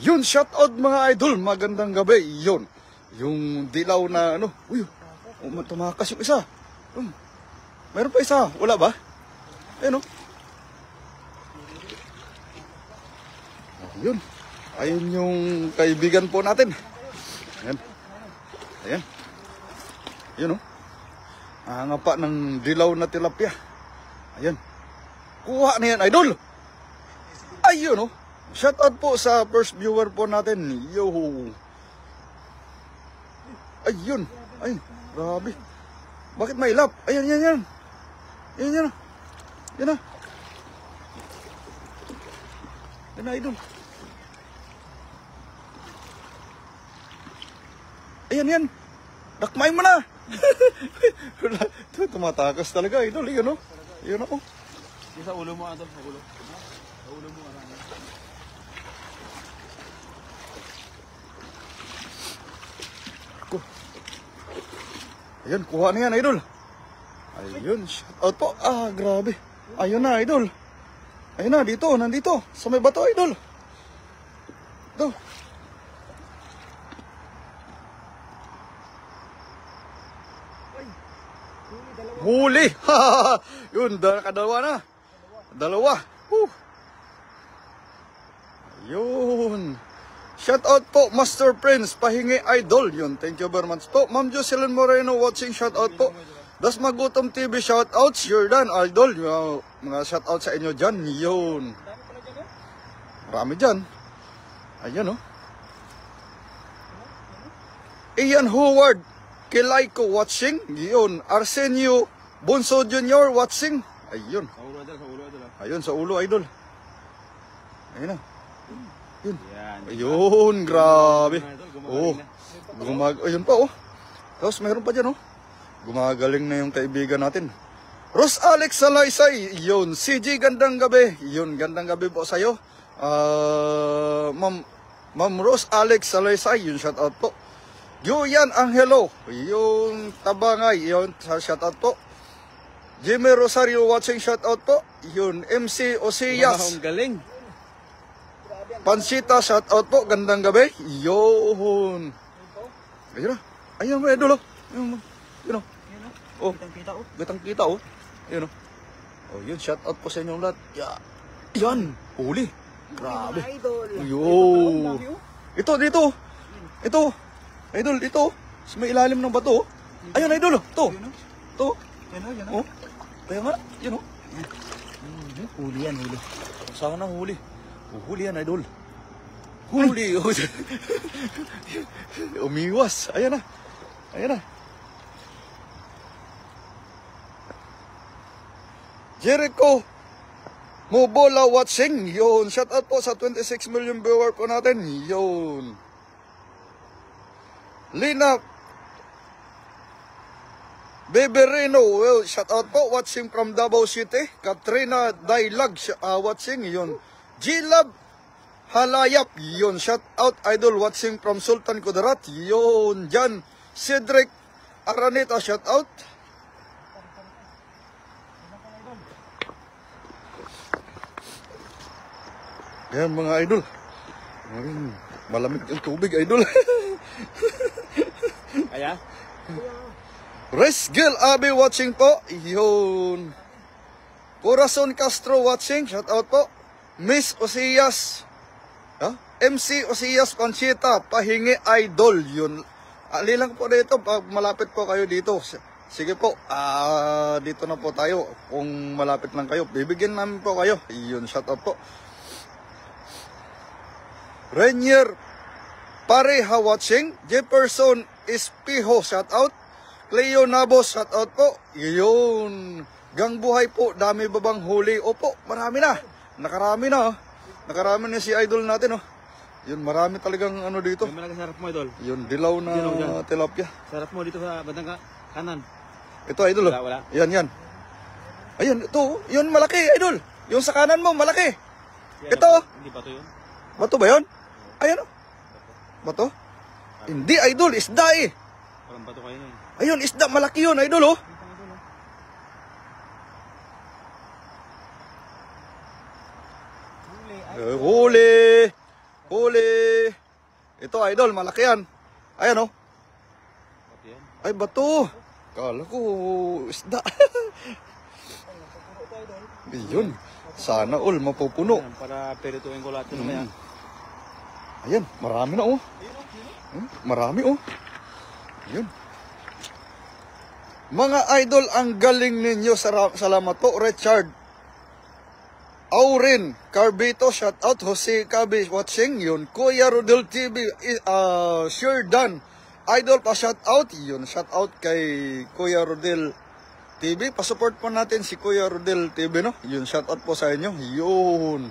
Yun, shout out mga idol, magandang gabi. Yun, yung dilaw na ano. Uy, tumakas yung isa. Meron pa isa, wala ba? Ayun o. Yun, ayun yung kaibigan po natin. Ayan. Ayan. Yun o. Nga pa ng dilaw na tilapia. Ayan. Kuha na yan, idol. Ayun o. Shout out po sa first viewer po natin. Yo. Ayun. Ay, grabe. Bakit may ilap? Ayan, yan, yan. Yan, yan. Yan na. Yan na, idol. Ayan, yan. Dakmay mo na. Tumatakas talaga, idol. Yun o. Yun o. Sa ulo mo, idol. Sa ulo. Sa ulo mo, idol. Ayan, kuha na yan, idol. Ayun, shout out po. Grabe. Ayun na, idol. Ayun na, dito, nandito. Sa may bato, idol. Ito. Huli. Yun, kadalawa na. Dalawa. Yun. Shout out po, Master Prince, pahingi idol. Yun, thank you very much po. Ma'am Jocelyn Moreno watching, shout out po. Das Magutom TV, shout outs. You're done, idol. Yung, mga shout out sa inyo dyan. Yun. Marami dyan. Ayan, oh. Ian Howard, Kilaiko watching. Yun. Arsenio Bonso Jr. watching. Ayun. Sa ulo, idol. Sa ulo, idol. Ayun, sa ulo, idol. Ayun na. Yun. Yan. Ayun, grabe. Ayun pa, oh. Tapos mayroon pa dyan, oh. Gumagaling na yung kaibigan natin. Ros Alex Salaysay. Yun. CG, gandang gabi. Yun, gandang gabi po sa'yo. Ma'am Ros Alex Salaysay. Yun, shout out po. Julian Angelo. Yung Tabangay. Yun, shout out po. Jimmy Rosario watching, shout out po. Yun, MC Osias. Ang galing. Pansita, shout out po. Gandang gabi. Yun. Ayun na. Ayun mo, idol. Ayun mo. Yun o. Oh. Kitang-kita, oh. Kitang-kita, oh. Ayun o. Oh, yun. Shout out po sa inyong lahat. Yan. Huli. Grabe. Yo. Ito, dito. Ito. Idol, dito. Sa may ilalim ng bato. Ayun, idol. Ito. Ito. Yan, oh. Kaya nga. Yun o. Huli yan, huli. Sana huli. Huli yan, idol. Huli. Umiwas. Ayan na. Ayan na. Jericho Mobola watching. Yun. Shout out po sa 26 million viewer po natin. Yun. Lina Beberino. Well, shout out po. Watching from Davao City. Katrina Dailag watching. Yun. G-Lab Halayap. Yun. Shout out idol watching from Sultan Kudarat. Yun. Jan Cedric Araneta. Shout out. Yan mga idol. Malamig ang tubig, idol. Kaya? Resgel Abe watching po. Yun. Corazon Castro watching. Shout out po. Miss Osias. MC Osias Conchita. Pahingi idol. Yun. Alilang po dito. Pag malapit po kayo dito. Sige po. Dito na po tayo. Kung malapit lang kayo. Bibigyan namin po kayo. Yun. Shout out po. Rainier Pareha watching. Jefferson Espiho, shout out. Cleo Nabos, shout out po. Yun. Gang buhay po, dami babang huli. Opo, marami na. Nakarami na. Nakarami na si idol natin. Yun, marami talagang ano dito. Yung malaking sarap mo, idol. Yun, dilaw na tilapia. Sarap mo dito sa bandang kanan. Ito, idol. Wala. Yan, yan. Ayun, ito. Yun, malaki, idol. Yung sa kanan mo, malaki. Ito. Hindi ba ito yun? Bato ba yun? Ayan o. Bato? Hindi, idol. Isda eh. Parang bato kayo na yun. Ayun, isda. Malaki yun, idol oh. Huli. Huli. Ito, idol, malaki yan. Ayan, oh. Yan. Ay, bato. Kala ko, isda. Ayun. Sana all mapupuno. Yan, para perituin ko lahat yun mamaya. Ayan, marami na, oh. Marami, oh. Ayun. Mga idol, ang galing ninyo. Salamat po, Richard. Aurin, Carbito, shout out. Jose Cabe watching, yun. Kuya Rodel TV, sure done. Idol, pa shout out, yun. Shout out kay Kuya Rodel TV. Pa-support po natin si Kuya Rodel TV, no? Yun, shout out po sa inyo. Yun.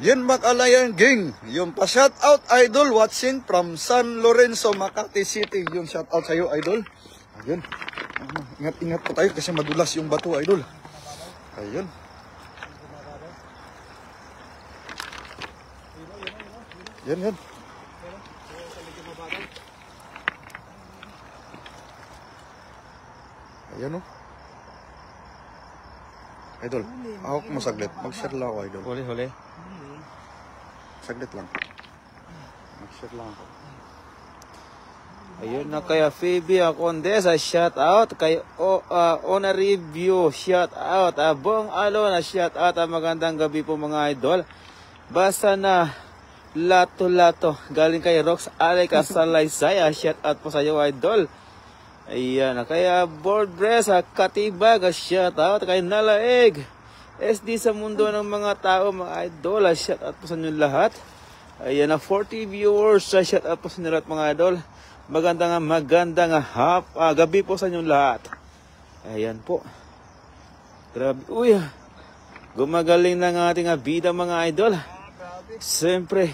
Yun, Makalayan Gang. Yun, pa shout out, idol, watching from San Lorenzo, Makati City. Yun, shout out sa'yo, idol. Ayun. Ingat-ingat po tayo kasi madulas yung bato, idol. Ayun. Yan, yan. Ayan, oh. Idol, ahok mo saglit. Mag-share lang ako, idol. Huli. Saglit lang. Mag-share lang ako. Ayun na kaya Phoebe Condesa, shout out kay Ona Review, shout out Bong Alona, shout out. Magandang gabi po mga idol. Basta na lato galing kay Rox Alec Salaysaya, shout out po sa iyo, idol. Ayan, kaya Board Breast Katibag, shout out kay Nalaeg SD sa mundo ng mga tao, mga idol, shout out po sa inyo lahat. Ayan na 40 viewers, shout out po sa inyo lahat mga idol. Magandang gabi po sa inyong lahat. Ayan po. Grabe. Uy, gumagaling na ng ating bida mga idol. Siyempre,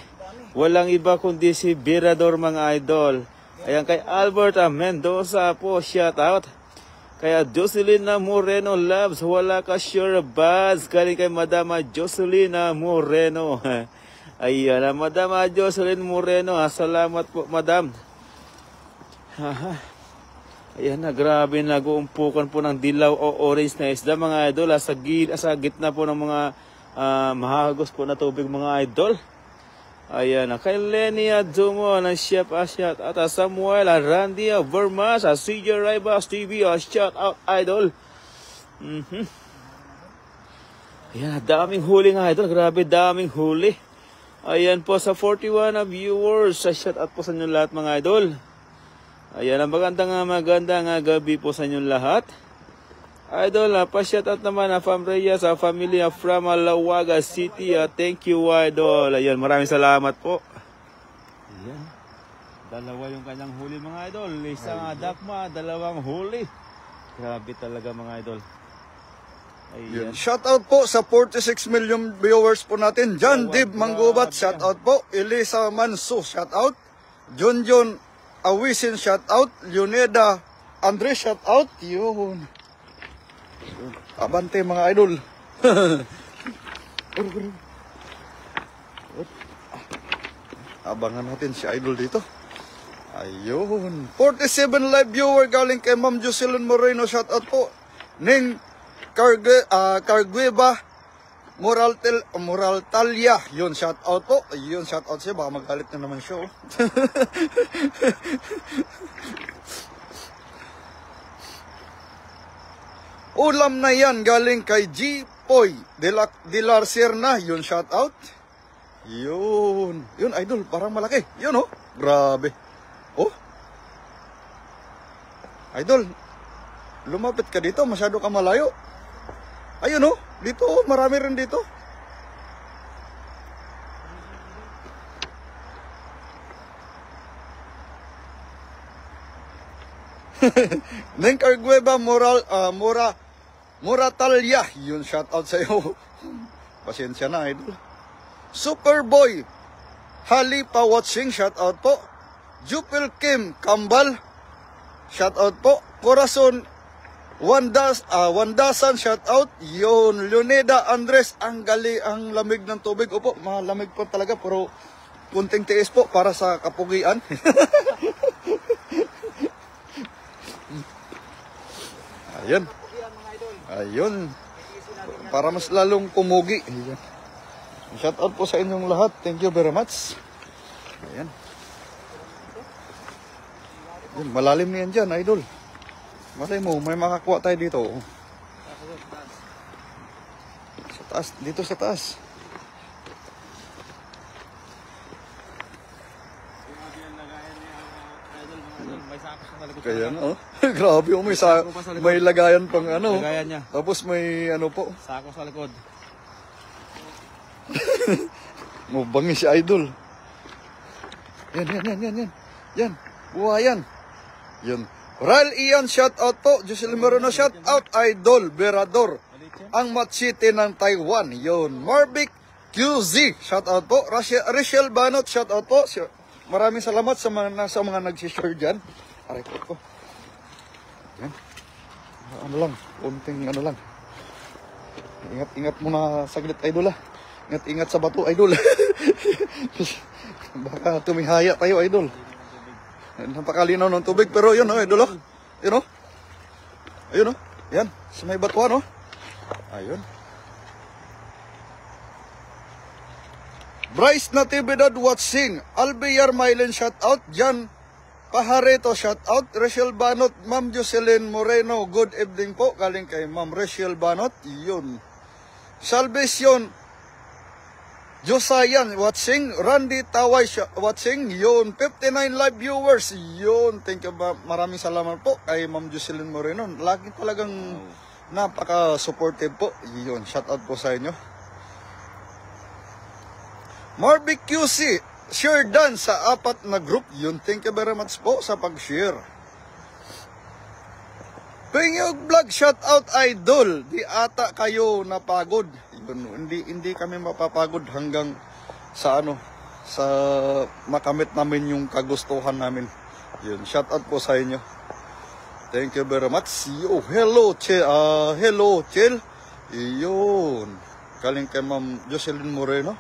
walang iba kundi si Birador mga idol. Ayan kay Albert Mendoza po, shout out. Kaya Jocelyn Moreno Loves, wala ka sure buzz. Galing kay Madama Jocelyn Moreno. Ayan, Madama Jocelyn Moreno. Salamat po, Madam. Ayan na, grabe, nag-uumpukan po ng dilaw o orange na isda mga idol. Sa gitna po ng mga mahagos po na tubig mga idol. Ayan na, kay Lenny Adumo ng Chef Asyat at Samuel Randy Vermas, CJ Raibas TV, shout out idol. Ayan, daming huli nga idol, grabe, daming huli. Ayan po sa 41 na viewers, shout out po sa inyo lahat mga idol. Ayan, magandang gabi po sa inyong lahat. Idol, pa-shout out naman Fam Reyes, sa family from Lawaga City. Thank you, idol. Ayan, maraming salamat po. Ayan. Dalawa yung kanyang huli mga idol. Isang dakma, dalawang huli. Grabe talaga mga idol. Ayan. Shout out po sa 46 million viewers po natin. John Dib Manggubat, shout out po. Elisa Manso, shout out. John Awisin, shout out. Leoneda Andres, shout out. Yun. Abante mga idol. Abangan natin si idol dito. Ayun. 47 live viewer galing kay Ma'am Jocelyn Moreno, shout out po. Ning Cargueva Moral Talia. Yun, shout out po. Yun, shout out siya. Baka magalit na naman siya. Ulam na yan galing kay G. Poy Dilar Serna. Yun, shout out. Yun. Yun, idol. Parang malaki. Yun, oh. Grabe. Oh. Idol. Lumapit ka dito. Masyado ka malayo. Ayun, oh. Dito, oh. Marami rin dito. Neng Cargueva Moratalia. Yun, shout out sa iyo. Pasensya na, idol. Superboy Halipa watching, shout out po. Jupil Kim Kambal, shout out po. Corazon Wandasan, shout out. Yun, Leoneda Andres, ang lamig ng tubig. Opo, malamig po talaga, pero kunting tiis po para sa kapugian. Ayun. Ayun. Para mas lalong pumugi. Shout out po sa inyong lahat. Thank you very much. Ayan. Yan, malalim na yan dyan, idol. Malay mo, may makakuha tayo dito. Sa taas, dito sa taas. Kaya nga, oh. Grabe, oh, may lagayan pang ano. Lagayan niya. Tapos may ano po. Sako sa likod. Mabangis si idol. Yan. Yan. Buhayan. Yan. Ral Ian, shout out po. Jocelyn Moreno, shout out. Idol, Berador. Ang Machete ng Taiwan. Yun. Marvic QZ, shout out po. Rachel Banot, shout out po. Maraming salamat sa mga nagsishare dyan. Aray ko. Yan. Ano lang. Unting ano lang. Ingat muna saglit, idol ah. Ingat sa bato, idol. Baka tumihaya tayo, idol. Napakalinaw ng tubig. Pero yun, idol, oh. Yun, oh. Ayun, oh. Yan. Sa may batuan, oh. Ayun. Bryce Natividad watching. Albiar Mylen, shout out. Jan Pajareto, shout out. Rachel Banot, Ma'am Jocelyn Moreno, good evening po. Galing kay Ma'am Rachel Banot. Yun. Salvation Josayan watching. Randy Taway watching. Yun. 59 live viewers. Yun. Thank you. Maraming salamat po kay Ma'am Jocelyn Moreno. Lagi talagang napaka-supportive po. Yun. Shout out po sa inyo. Marvic QC, share done sa 4 na group. Yun, thank you very much po sa pag-share. Pingog Vlog, shout out idol. Di ata kayo napagod. Yun, hindi kami mapapagod hanggang sa sa makamit namin yung kagustuhan namin. Yun, shout out po sa inyo. Thank you very much. Yo, hello, Chel. Yun. Galing kay Ma'am Jocelyn Moreno.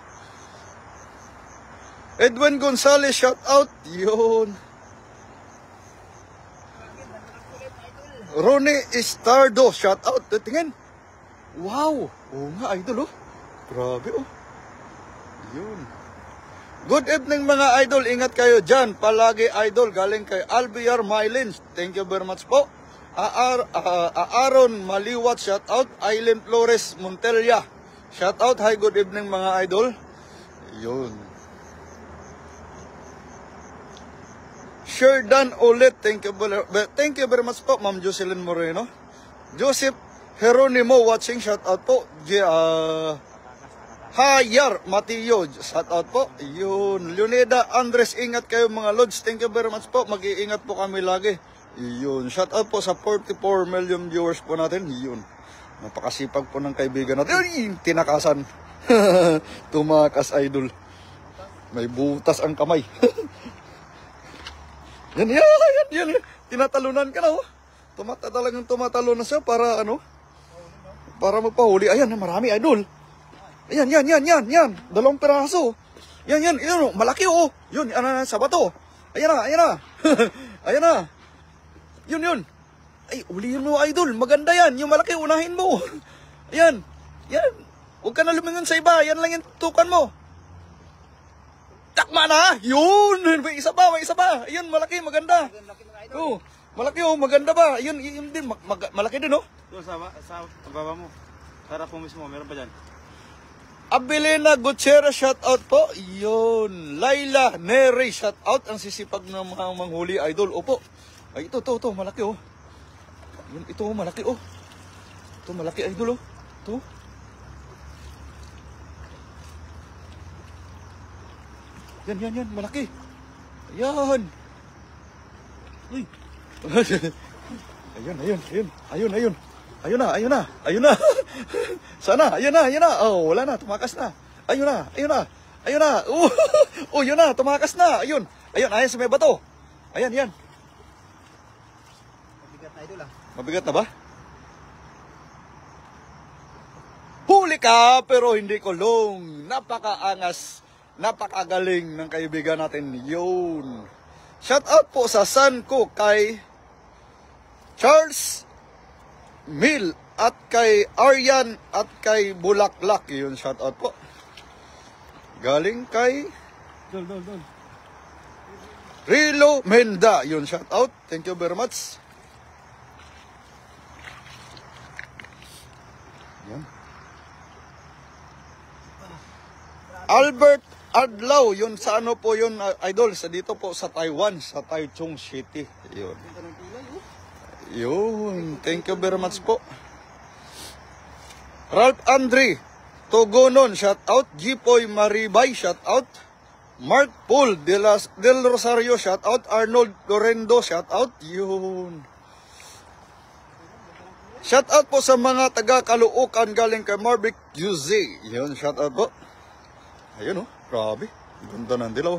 Edwin Gonzalez, shout out. Yun. Ronnie Estardo, shout out. Tingin. Wow. Oo nga, idol, oh. Grabe, oh. Yun. Good evening, mga idol. Ingat kayo dyan. Palagi, idol. Galing kay Albiar Mylin. Thank you very much po. Aaron Maliwat, shout out. Aileen Flores Montelia, shout out. Hi, good evening, mga idol. Yun. Sure done ulit. Thank you very much po, Ma'am Jocelyn Moreno. Joseph Jeronimo watching, shout out po. Hayar Mateo, shout out po. Yun. Leonida Andres, ingat kayo mga lods. Thank you very much po. Mag-iingat po kami lagi. Yun. Shout out po sa 44 million viewers po natin. Yun. Napakasipag po ng kaibigan natin. Ay, tinakasan. Tumakas, idol. May butas ang kamay. Yan. Tinatalunan ka na, oh. Talagang tumatalo na siya para para magpahuli. Ayan, marami, idol. Ayan. 2 piraso. Yan, oh. Malaki, oh. Yun, sa bato. Ayan na. Ayan na. Yun. Ay, ulihin mo, idol. Maganda yan. Yung malaki, unahin mo. Ayan. Huwag ka na lumingon sa iba. Yan lang yung tukan mo. Takma na! Yun! May isa pa! Ayun, malaki, maganda. Oh, malaki, oh, maganda ba? Yun din, malaki din, oh. Doon sa baba mo. Sarap mo mismo, meron pa dyan. Abilina Gutierrez, shout out po. Yun. Laila Neri, shout out. Ang sisipag ng mga manghuli, idol. Opo. Ay, ito, malaki, oh. Yun, ito, malaki, oh. Ito, malaki, idol, oh. Ito. Yan, malaki. Ayan. Uy. Ayun na. Sana, ayun na. Oh, wala na, tumakas na. Ayun na. Oh, yun na, tumakas na. Ayun sa may bato. Ayan. Mabigat na, idol, ah. Mabigat na ba? Huli ka, pero hindi kulong. Napakaangas. Napakagaling ng kaibigan natin. Yun. Shout out po sa son ko kay Charles Mill at kay Aryan at kay Bulaklak. Yun, shout out po. Galing kay Dol. Rilo Menda, yun, shout out. Thank you very much. Yan. Albert Adlaw, yun sa ano po yun, idol, sa dito po sa Taiwan, sa Taichung City. Yun. Yun, thank you very much po. Ralph Andre Togonon, shout out. Gipoy Maribay, shout out. Mark Paul Del Rosario, shout out. Arnold Lorendo, shout out. Yun. Shout out po sa mga taga Caloocan galing kay Marvick Jose. Yun, shout out po. Ayun, oh, grabe. Ganda ng dilaw.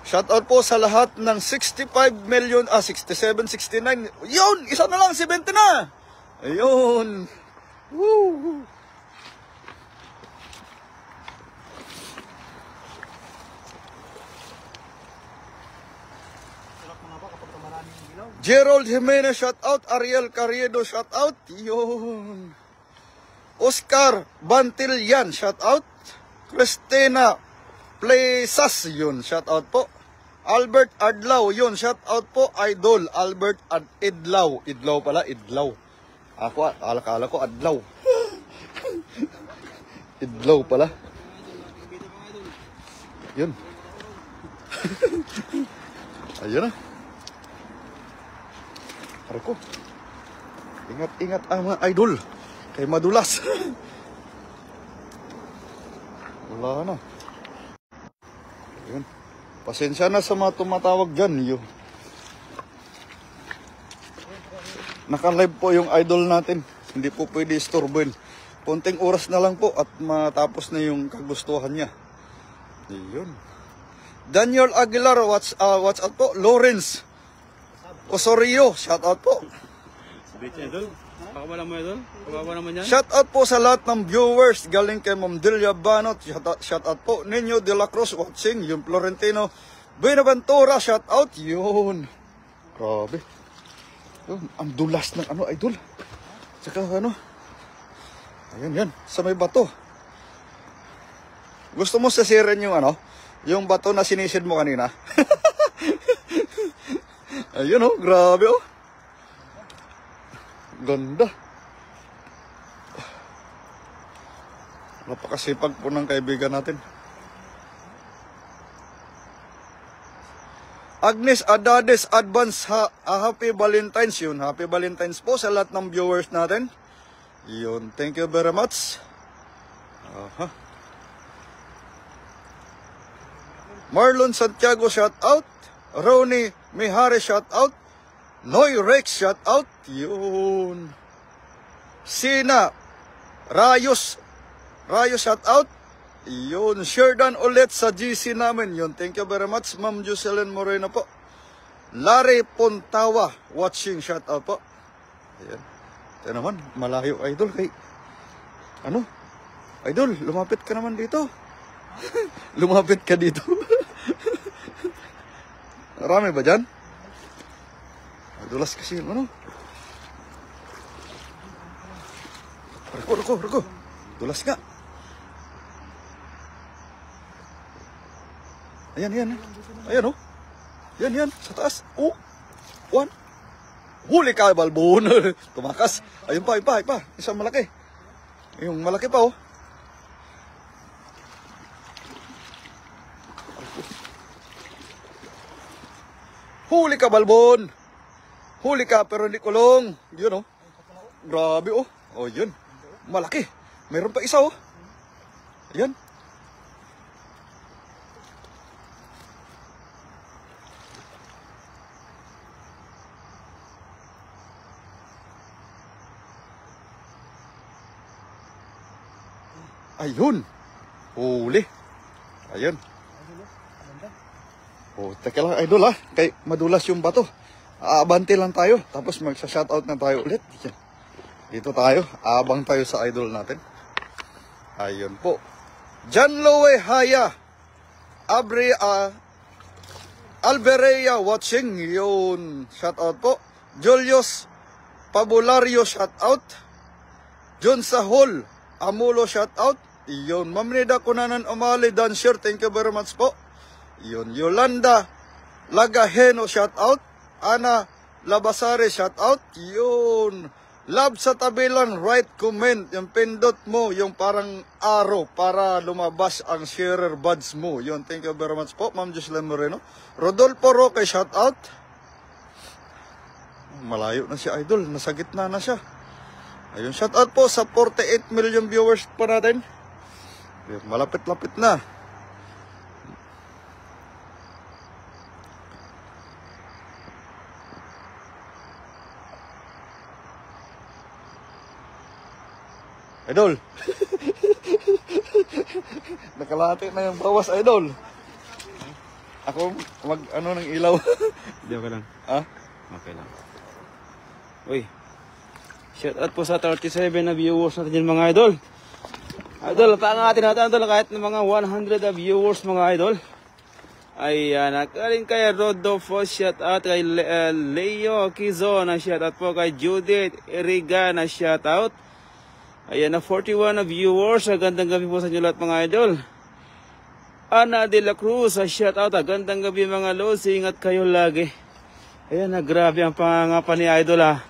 Shout out po sa lahat ng 67, 69. Yun, isa na lang, 70 na. Ayun. Woo. Gerald Jimenez, shout out. Ariel Carriedo, shout out. Yun. Oscar Bantilyan, shout out. Christina Plesas, yun, shout out po. Albert Adlaw, yun, shout out po. Idol Albert Idlaw. Idlaw pala, Idlaw. Ako, akala ko Adlaw. Idlaw pala. Yun. Ayun na. Ko. Ingat-ingat ang mga idol. Kay madulas. Wala na. Ayun. Pasensya na sa mga tumatawag dyan. Yun. Naka-live po yung idol natin. Hindi po pwede istorboin. Konting oras na lang po at matapos na yung kagustuhan niya. Yun. Daniel Aguilar, what's up po? Lawrence Osorio, shout out po. Shout out po sa lahat ng viewers galing kay Ma'am Delia Banot. Shout out po. Nino de la Cruz watching. Yung Florentino Buenaventura, shout out. Yun. Grabe. Yun, ang dulas ng ano, idol. Tsaka ano. Ayan, yan. Sa may bato. Gusto mo sasirin yung ano? Yung bato na sinisid mo kanina? Ayun, oh, grabe, oh. Ganda. Napakasipag po ng kaibigan natin. Agnes Adades, advance happy Valentine's, yun. Happy Valentine's po sa lahat ng viewers natin. Yun, thank you very much. Marlon Santiago, shout out. Ronnie Mihare, shout out. Noy Rex, shout out. Yun. Sina Rayos, shout out. Yun. Sherdan ulit sa GC namin. Yun. Thank you very much, Ma'am Jocelyn Moreno po. Larry Pontawa, watching, shout out po. Ayan. Ito naman, malayo, idol. Kay, ano? Idol, lumapit ka naman dito. Lumapit ka dito. Marami ba dyan? Dulas kasi yung ano. Rako. Dulas nga. Ayan. Ayan, oh. Yan. Sa taas. Oh. One. Huli ka, balbon. Tumakas. Ayun pa. Isang malaki. Yung malaki pa, oh. Huli ka, balbon. Huli ka, pero hindi kulong. Yun, oh. Grabe, oh. Oh, yun. Malaki. Mayroon pa isa, oh. Ayan. Ayun. Huli. Ayun. Oh, teka lang, idol, ha. Kay madulas yung bato. Aabante lang tayo. Tapos magsa-shoutout na tayo ulit. Yan. Dito tayo. Abang tayo sa idol natin. Ayun po. John Lowe Haya. Alberea watching. Yun. Shoutout po. Julius Pabulario, shoutout. John Sahol Amulo, shoutout. Yun. Ma'am Nida Kunanan Umali, Dancer. Thank you very much po. Yun. Yolanda Lagaheno, shout out. Ana Labasare, shout out. Yun. Love sa tabilan, right comment. Yung pindot mo, yung parang arrow para lumabas ang sharer buds mo. Yun, thank you very much po, Ma'am Jocelyn Moreno. Rodolfo Roque, shout out. Malayo na si Idol, nasa gitna na siya. Ayun, shout out po sa 48 million viewers po natin. Malapit-lapit na. Idol. Nakalati na yung bawas, Idol. Ako ano ng ilaw. Hindi, okay lang. Ah? Okay lang. Uy. Shout out po sa 37 na viewers natin yung mga idol. Idol, paangatin natin idol kahit ng mga 100 na viewers mga idol. Ayan, nakaling kay Rodolfo, shout out kay Leo Quizon, shout out po kay Judith Iriga, shout out. Ayan na 41 na viewers. Gandang gabi po sa inyo lahat mga idol. Ana de la Cruz, shout out. Gandang gabi mga lods. Ingat kayo lagi. Ayan na grabe ang pangapan ni idol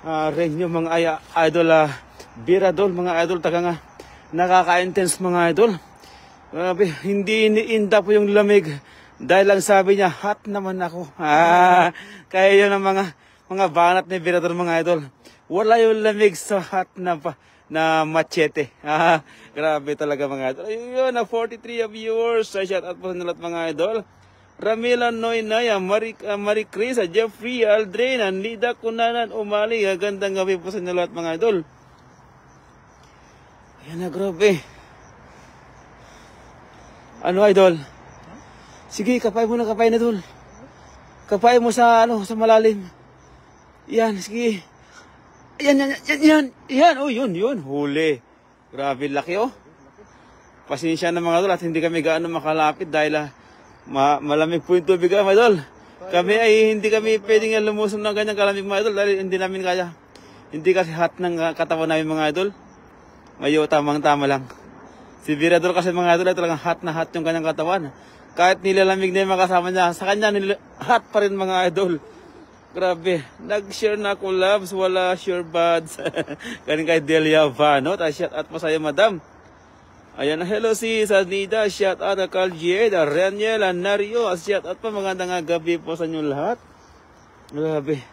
Renyo mga idol Biradol mga idol. Taga nga nakaka-intense mga idol. Grabe, hindi iniinda po yung lamig. Dahil lang sabi niya, hot naman ako. Kaya yun ang mga banat ni Biradol mga idol. Wala yung lamig sa hot na machete. Grabe talaga mga idol. Ayun, na 43 viewers. Shout out po sa lahat mga idol. Ramila Noynaya, Marie Chris, Jeffrey Aldrin, Lida Kunanan, Umali. Gandang gabi po sa lahat mga idol. Ayan na, grabe. Ano idol? Sige, kapay mo na idol. Kapay mo sa sa malalim. Yan, sige. Yan. Oh, yun. Huli. Grabe, laki, oh. Pasensya na mga idol at hindi kami gaano makalapit dahil malamig po yung tubig, mga idol. Kami ay hindi kami pwedeng lumusong ng ganyang kalamig, mga idol, dahil hindi namin kaya. Hindi kasi hot ng katawan namin, mga idol. Mayo, tamang-tama lang. Si Birador kasi, mga idol, ay talagang hot na hot yung kanyang katawan. Kahit nilalamig na yung mga kasama niya, sa kanya hot pa rin, mga idol. Grabe, nag-share na ako loves, wala sure buds. Galing kay Delia Vano, shout out po sa'yo madam. Ayan, hello si Sanida, shout out na Carl G. Reniel, Nario, shout out po, magandang gabi po sa inyo lahat. Grabe,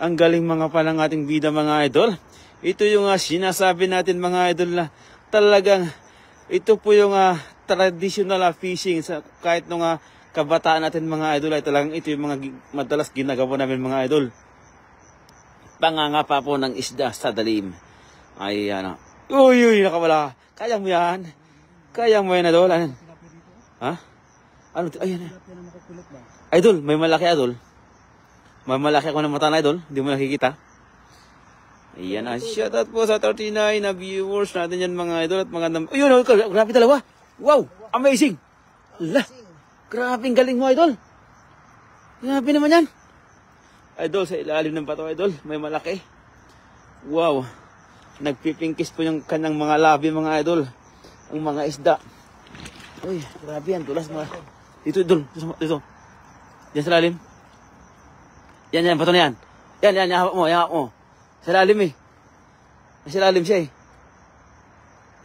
ang galing mga palang ating bida mga idol. Ito yung sinasabi natin mga idol na talagang ito po yung traditional fishing sa kahit nung kabataan natin mga idol ay talagang ito yung mga madalas ginagawa namin mga idol. Pangangapa po ng isda sa dalim. Ay uy, nakawala. Kaya mo yan. Kaya mo yan idol. Ano? Ha? Ano? Ayan. Idol, may malaki idol. May malaki ako ng mata na idol. Hindi mo nakikita. Ayan shout out po sa 39 na viewers natin yan mga idol at magandang. Ayun, grabe dalawa. Wow, amazing. Allah. Grabing galing mo, idol. Grabe naman yan. Idol, sa ilalim ng bato, idol. May malaki. Wow. Nagpipingkis po yung kanyang mga labi, mga idol. Ang mga isda. Uy, grabe yan. Tulas mga. Dito, idol. Dito. Diyan sa ilalim. Yan, bato na yan. Yan, hawak mo. Sa ilalim eh. Sa ilalim siya eh.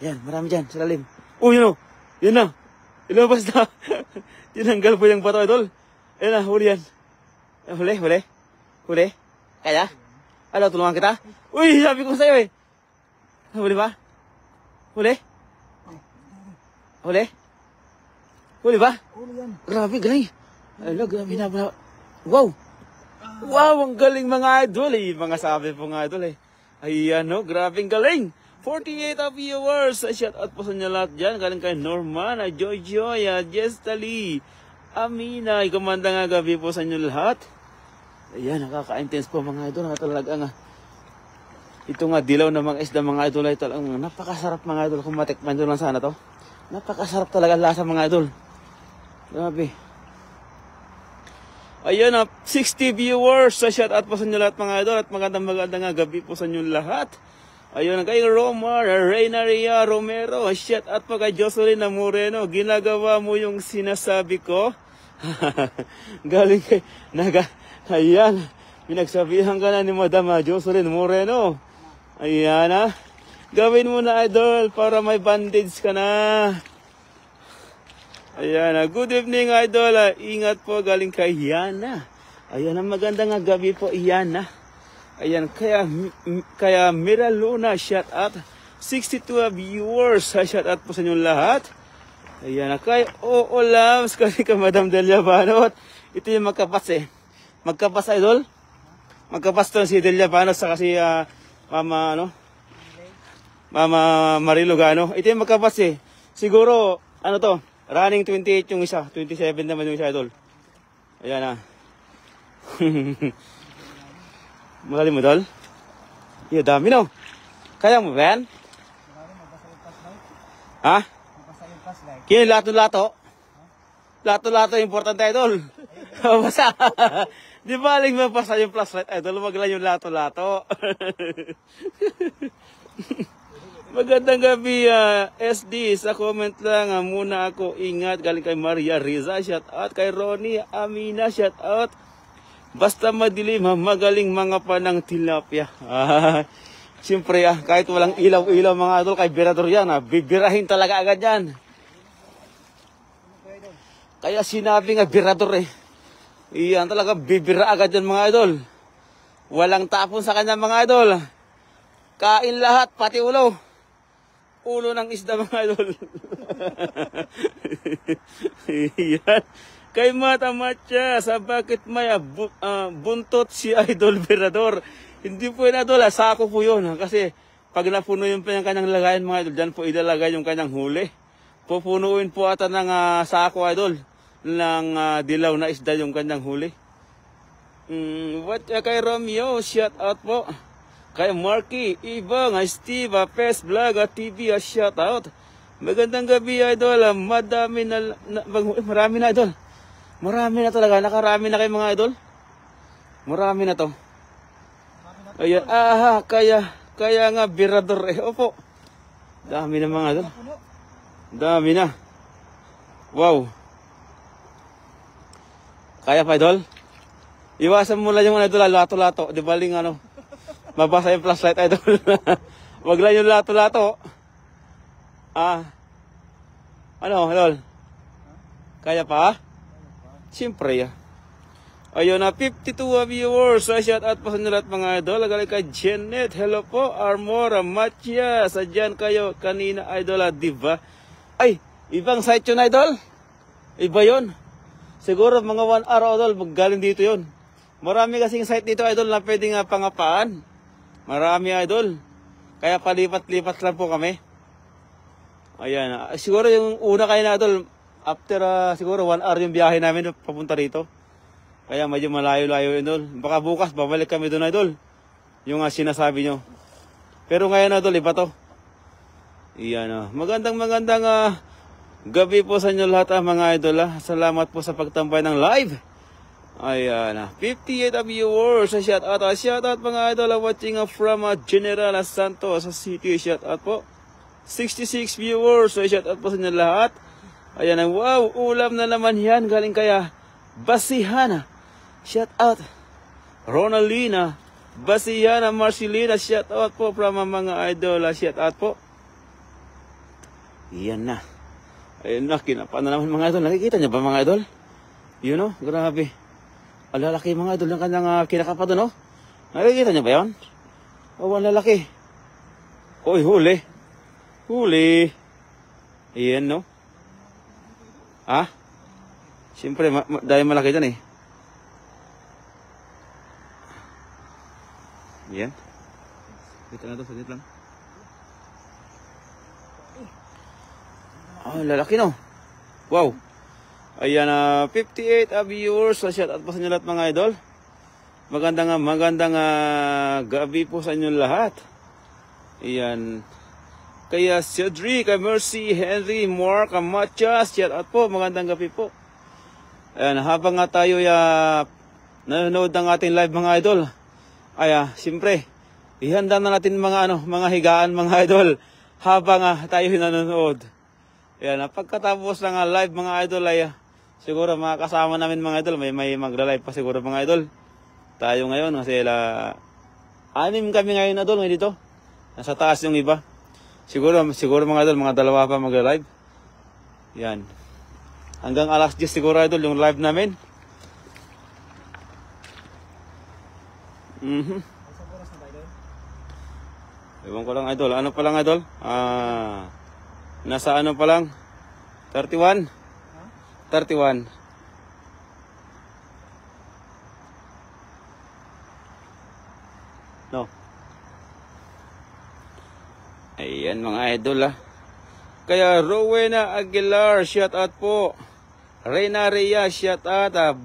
Yan, marami dyan. Sa ilalim. Yun o. Yun na. Ilabas na. Tinanggal po yung bato, idol. Ayan na, huli yan. Huli. Kaya? Ano, tulungan kita? Uy, sabi ko sa'yo eh. Huli ba? Huli ba? Huli yan. Grabe, galing. Grabe na. Wow, ang galing mga idol eh. Mga sabi po mga idol eh. Ayan o, grabing galing. 48 viewers. Shout out po sa inyo lahat dyan. Galing kay Norman, Jojo, Jestali, Amina. Kumandang gabi po sa inyo lahat. Ayan, nakaka-intense po mga idol. Talaga ito dilaw na mga isda mga idol ay talagang napakasarap mga idol. Kung matikman nyo lang sana to. Napakasarap talaga lasa mga idol. Grabe. Ayan 60 viewers. Shout out po sa inyo lahat mga idol. At magandang gabi po sa inyo lahat. Ayun, kay Romar, Reynaria Romero, shout out po kay Jocelyn Moreno. Ginagawa mo yung sinasabi ko. Galing kay ayan, pinagsabihan ka na ni Madam Jocelyn Moreno. Ayan ha. Gawin mo na idol para may bandage ka na. Ayan ha. Good evening idol. Ingat po galing kay Yana. Ayan ang magandang gabi po Yana. Ayan kaya Mira Luna shout out. 62 viewers. Shout out po sa inyong lahat. Ayan na kay Lams kasi ka Madam Delia Banot. Ito yung magkapas eh. Magkapas idol. Magkapas to si Delia Banot sa kasi Mama Marilo Gano. Ito yung magkapas eh. Siguro ano to running 28 yung isa. 27 naman yung isa idol. Ayan na. Magaling mo idol. Iya dami no. Kaya mo ba yan? Ha? Kini lato-lato. Lato-lato importante idol. Basta. Di ba aling mapasa yung flashlight idol, wag lang yung lato-lato. Magandang gabi SD. Sa comment lang muna ako. Ingat galing kay Maria Riza. Shout out kay Ronnie Amina. Shout out. Basta madilim magaling mga panang tilapia. Siyempre kahit walang ilaw-ilaw mga idol kay Birador yan bibirahin talaga agad yan. Kaya sinabi nga Birador eh. Iyan talaga bibira agad yan mga idol. Walang tapon sa kanya mga idol. Kain lahat pati ulo. Ulo ng isda mga idol. Iyan. Kay Mata Matcha sa bakit may buntot si Idol Birador. Hindi po yun idol, sako po yun. Kasi pag napuno yung kanyang lagayan mga idol, dyan po ilalagay yung kanyang huli. Pupunuin po ata ng sako idol, ng dilaw na isda yung kanyang huli. Kay Romeo, shout out po. Kay Marky, Ibang, Steve, Pes Vlog, TV, shout out. Magandang gabi idol, marami na idol. Marami na talaga, nakarami na kayo mga idol. Marami na to. Ayan, kaya nga Birador eh. Opo. Dami na mga idol. Dami na. Wow. Kaya pa idol? Iwasan mo lang yung idol, lato-lato. Di baling mabasa yung flashlight idol. Wag lang yung lato-lato. Idol? Kaya pa? Siyempre Ayun na, 52 viewers. Shout out po sa inyo lahat mga idol. Galing kay Janet. Hello po, Armora, Matias. Sadyan kayo kanina idol, diba? Ay, ibang site yun idol. Iba yun. Siguro mga 1 hour idol, galing dito yun. Marami kasing site dito idol na pwedeng pangapaan. Marami idol. Kaya palipat-lipat lang po kami. Ayan. Siguro yung una kayo na idol, after siguro 1 hour yung biyahe namin papunta rito. Kaya medyo malayo-layo idol. Baka bukas babalik kami doon idol. Yung sinasabi nyo. Pero ngayon idol, iba to. Iyan Magandang gabi po sa inyo lahat mga idol Salamat po sa pagtambay ng live. Ayan 58 viewers. Shout out mga idol watching from General Santos sa City. Shout out po. 66 viewers. Shout out po sa inyo lahat. Ayan wow, ulam na naman yan. Galing kaya Basihana. Shout out. Ronaldina. Basihana Marcelina. Shout out po from mga idol. Shout out po. Yan na. Ayun na, kinapa na naman mga idol. Nakikita niyo ba mga idol? Yun grabe. Alalaki mga idol ng kanyang kinakapa doon Nakikita niyo ba yan? Ang lalaki. Oy, huli. Huli. Ayan Siyempre, dahil malaki dyan eh. Yan. Kita na to, saglit lang. Lalaki Wow. Ayan 58 viewers. Shout out po sa inyo lahat mga idol. Magandang gabi po sa inyo lahat. Ayan. Kaya Cedric, Mercy, Henry, Mark, Matias, shout out po. Magandang gabi po. Ayan, habang tayo nanonood ng ating live mga idol, siyempre, ihanda na natin mga higaan mga idol habang tayo nanonood. Ayan, pagkatapos ng live mga idol siguro makakasama namin mga idol. May magla-live pa siguro mga idol. Tayo ngayon kasi anim kami ngayon idol ngayon dito. Nasa taas yung iba. Siguro mga idol, mga dalawa pa magla-live. Yan. Hanggang alas 10 siguro idol yung live namin. Ewan ko lang idol. Ano pa lang idol? Nasa ano pa lang? 31? 31. No. Ayan mga idol Kaya Rowena Aguilar, shout out po. Reyna Rhea, shout out.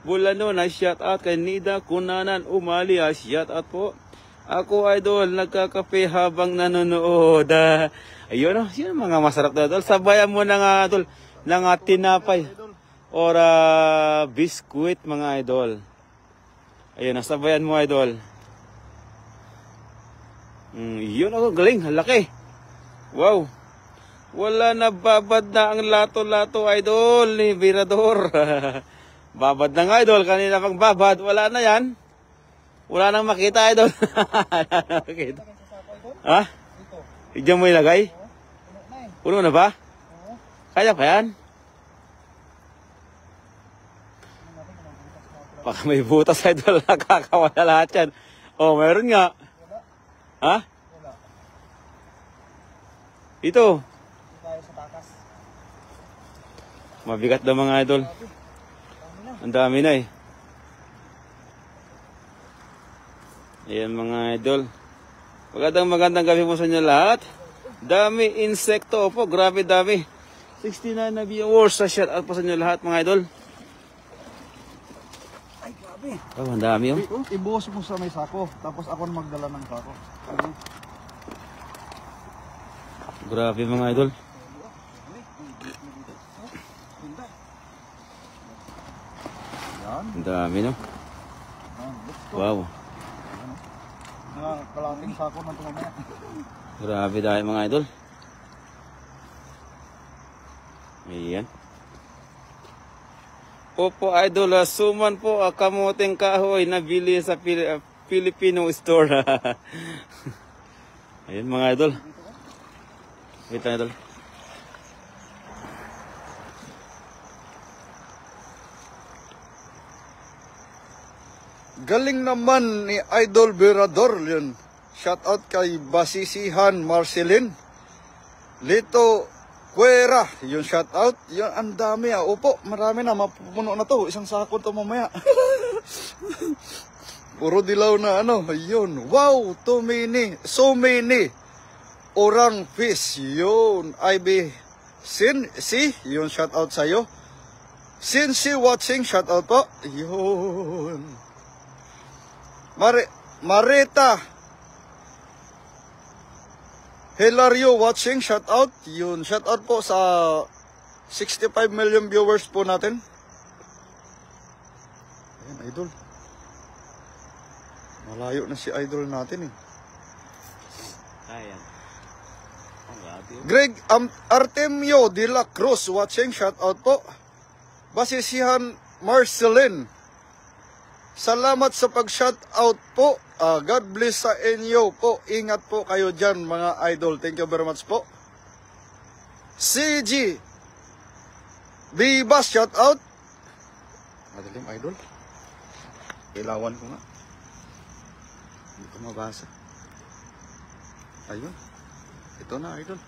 Bulano na shout out. Kay Nida Kunanan Umali, shout out po. Ako idol, nagkakape habang nanonood. Ayun yun mga masarap na idol. Sabayan mo na nga idol ng tinapay or biskuit mga idol. Ayun, sabayan mo idol. Yun ako, galing, laki. Wow. Wala na babad na ang lato-lato idol ni Virador. Babad na nga idol, kanina pang babad, wala na yan. Wala nang makita idol. Makita. Ha? Diyan mo ilagay? Puno na ba? Kaya pa yan? Baka may butas idol, nakakawala lahat yan. Oh, meron nga. Ha? Ito. Mabigat daw mga idol. Ang dami na Ayan mga idol. Magandang gabi po sa inyo lahat. Dami insekto po. Grabe dami. 69 na viewers. Shout out po sa inyo lahat mga idol. Ay, grabe. Oh, ang dami Ibuhos mo sa may sako. Tapos ako magdala ng sako. Grabe mga idol. Ang dami Wow. Kalating sako na ito mamaya. Grabe dahil mga idol. Ayan. Opo idol, suman po kamuting kahoy na bili sa Filipino store. Ayan mga idol. Wait lang idol. Galing naman ni Idol Virador yun. Shout out kay Basisihan Marcelin. Lito Cuera, yung shout out. Yun, ang dami Opo, marami na. Mapupuno na to. Isang sako to mamaya. Puro dilaw na Ayun. Wow, too many. So many. Orang fish. Yun. IB Sin, yun shout out sa'yo. Sin watching, shout out po. Yun. Marita Hilario watching, shout out. Yun, shout out po sa 65 million viewers po natin. Ayan, idol. Malayo na si idol natin Ayan. Greg Artemio de la Cruz watching, shout out po. Basisihan Marcelin, salamat sa pag-shout out po. God bless sa inyo po. Ingat po kayo dyan mga idol. Thank you very much po. CG Bibas, shout out. Madaling idol. Ilawan ko nga. Hindi ko mabasa. Ayun. Ito na idol.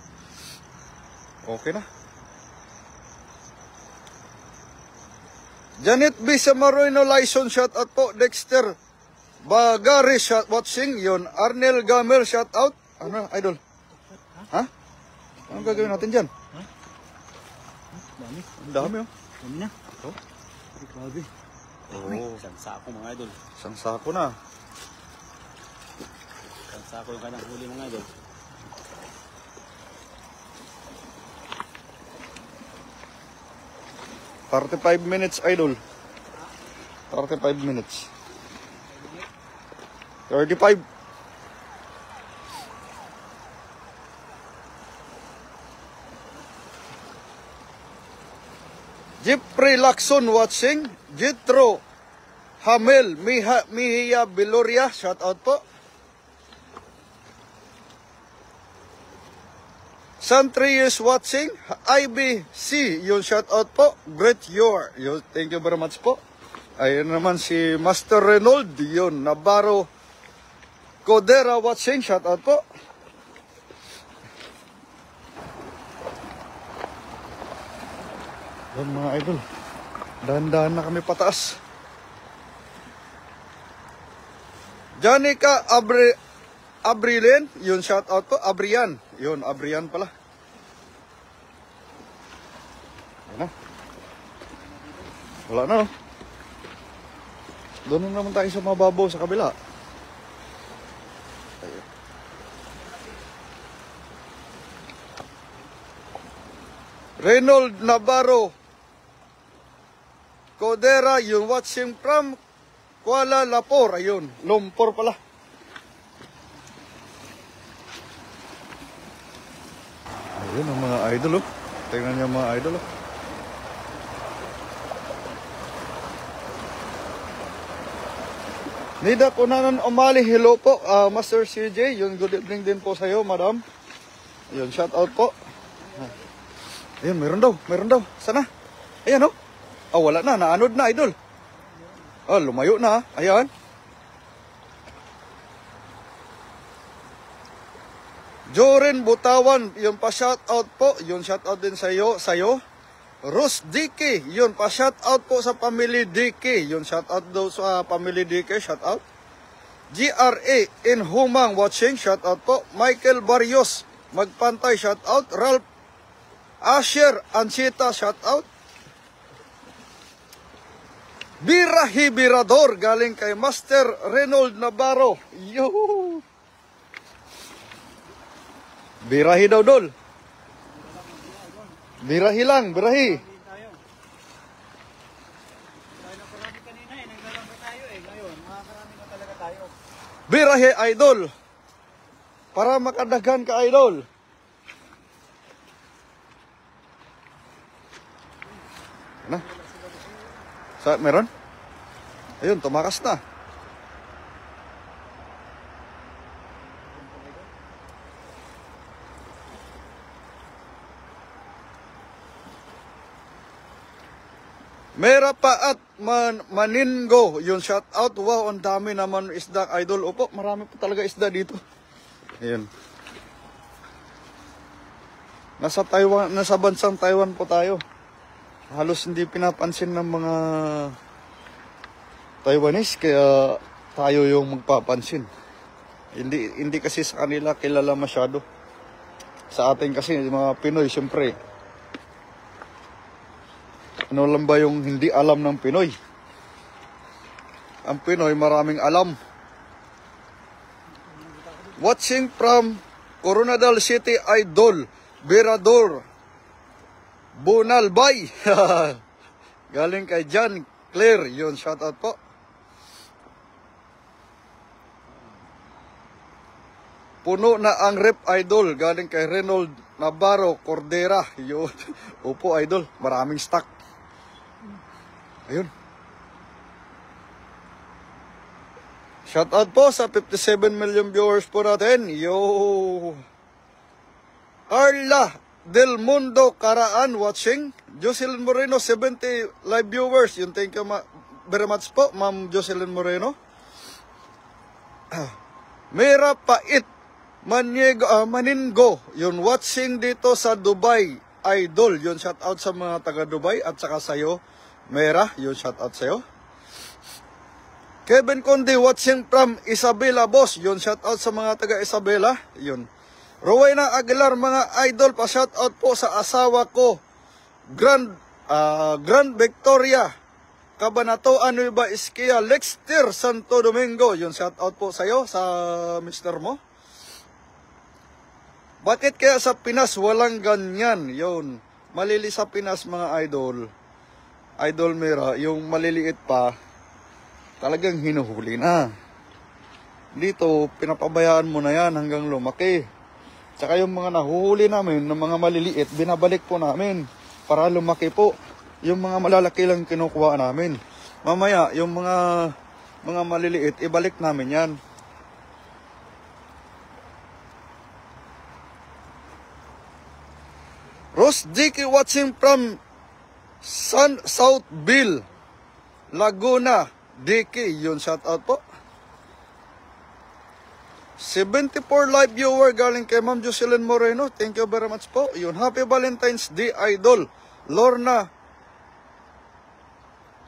Okay na. Janet B. Samaroino license, shout out po. Dexter Bagari, shout watching. Yun. Arnel Gamer, shout out. Ano, idol? Ha? Anong gagawin natin dyan? Dami. Ang dami Dami na. Oh. Grabe. Isang sako mga idol. Isang sako na. Isang sako yung kanyang huli mga idol. $35 minutes, idol. 35 minutes. 35. Jeffrey Lacson watching. Jitro Hamel Mihia Biloria, shout out po. Santrius watching. IBC, yun shout out po. Great your. Yun, thank you very much po. Ayun naman si Master Reynold, yun, Navarro Codera watching, shout out po. Yan mga idol, dahan-dahan na kami pataas. Janica Abrilin, yun shout out po. Abrian, yun, Abrian pala. Yan na. Wala na, no? Doon na naman tayo sa mababaw sa kabila. Ayun. Reynold Navarro Codera, yun, watching from Kuala Lumpur. Ayun, Lumpur pala. Ayun ang mga idol, oh. Tingnan niyo mga idol, oh. Nida Kunanan Umali, hello po, Master CJ, yun, good evening din po sa iyo, madam. Yun, shout out po. Ayun, meron daw, sana? Ayan, oh. Oh, wala na, naanod na, idol. Oh, lumayo na, ayan. Jorin Butawan, yun pa shout out po, yun shout out din sa iyo. Rose DK, yun pa shout out po sa family DK, yun shout out daw sa family DK, shout out. GRA in Humang watching, shout out po. Michael Barrios, Magpantay, shout out. Ralph Asher Anchita, shout out. Birahi Birador, galing kay Master Reynold Navarro. Yo! Birahi daw, dol. Birahi lang, birahi. Birahi, idol. Para makadagan ka, idol. Na? Sa, meron? Ayun, tumakas na. Mera pa at Maningo, yun shout out. Wow, ang dami naman isda, idol. Opo, marami po talaga isda dito. Ayun. Nasa Taiwan, nasa bansang Taiwan po tayo. Halos hindi pinapansin ng mga Taiwanese, kaya tayo yung magpapansin. Hindi kasi sa kanila kilala masyado. Sa atin kasi mga Pinoy, siyempre, ano lang ba yung hindi alam ng Pinoy? Ang Pinoy maraming alam. Watching from Coronadal City, idol, Berador, Bunalbay. Galing kay John Claire, yun, shout out po. Puno na ang rep, idol, galing kay Reynold Navarro Cordera, yun. Opo, idol, maraming stock. Ayun. Shout out po sa 57 million viewers po natin. Yo! Carla Del Mundo Caraan watching. Jocelyn Moreno, 70 live viewers. Yun, thank you very much po, Ma'am Jocelyn Moreno. Mera Pait Maningo, yun, watching dito sa Dubai, idol. Yun, shout out sa mga taga Dubai at saka sa'yo, Mera, yun, shout out sa'yo. Kevin Conde watching from Isabela, boss. Yun, shout out sa mga taga Isabela. Yun. Rowena Aguilar, mga idol, pa shout out po sa asawa ko, Grand Victoria Cabanatuan Nueva Ecija, Lexter Santo Domingo. Yun, shout out po sa'yo, sa mister mo. Bakit kaya sa Pinas walang ganyan? Yun, malili sa Pinas, mga idol. Idol Mera, yung maliliit pa, talagang hinuhuli na. Dito, pinapabayaan mo na yan hanggang lumaki. Tsaka yung mga nahuhuli namin ng mga maliliit, binabalik po namin para lumaki po. Yung mga malalaki lang kinukuha namin. Mamaya, yung mga maliliit, ibalik namin yan. Ross Dicky watching from Southville, Laguna. Dicky, yun, shout out po. 74 live viewer galing kay Ma'am Jocelyn Moreno. Thank you very much po. Yun, Happy Valentine's Day, Idol. Lorna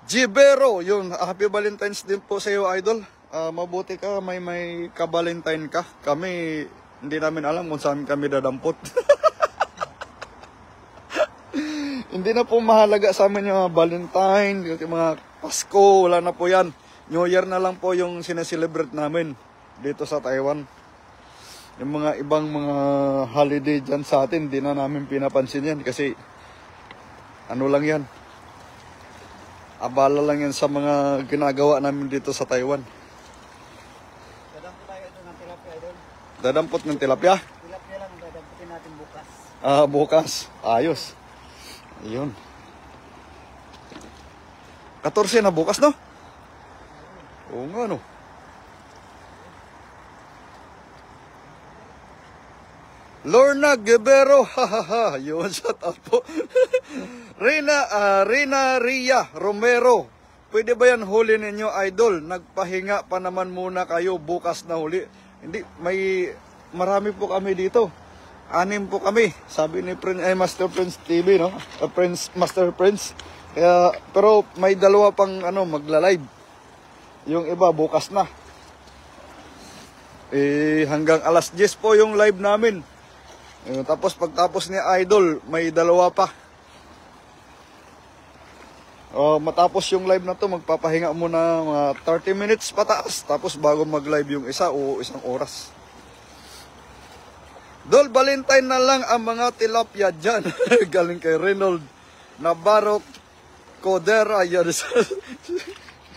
Gibero. Yun, Happy Valentine's din po sa iyo, Idol. Mabuti ka, may ka-Valentine ka. Kami, hindi namin alam kung saan kami dadampot. Hindi na po mahalaga sa amin yung mga Valentine, yung mga Pasko, wala na po yan. New Year na lang po yung sineselebrate namin dito sa Taiwan. Yung mga ibang mga holiday dyan sa atin, di na namin pinapansin yan kasi ano lang yan. Abala lang yan sa mga ginagawa namin dito sa Taiwan. Dadampot tayo ito ng tilapia, Idol. Dadampot ng tilapia? Tilapia lang, dadamputin natin bukas. Bukas. Ayos. Ayun. 14 na bukas, no? Oo nga, no? Lorna Guevero, hahaha, yun, shout out po. Rina Ria Romero, pwede ba yan huli ninyo, Idol? Nagpahinga pa naman muna kayo, bukas na huli. Hindi, marami po kami dito. 6 po kami, sabi ni Master Prince TV, no? Master Prince. Kaya, pero may 2 pang magla-live. Yung iba bukas na. Hanggang alas 10 po yung live namin. Tapos pagtapos ni Idol, may 2 pa. Matapos yung live na to, magpapahinga muna mga 30 minutes pataas. Tapos bago mag-live yung isa o 1 oras. Dol, Valentine na lang ang mga tilapia dyan. Galing kay Reynold Navarro Codera.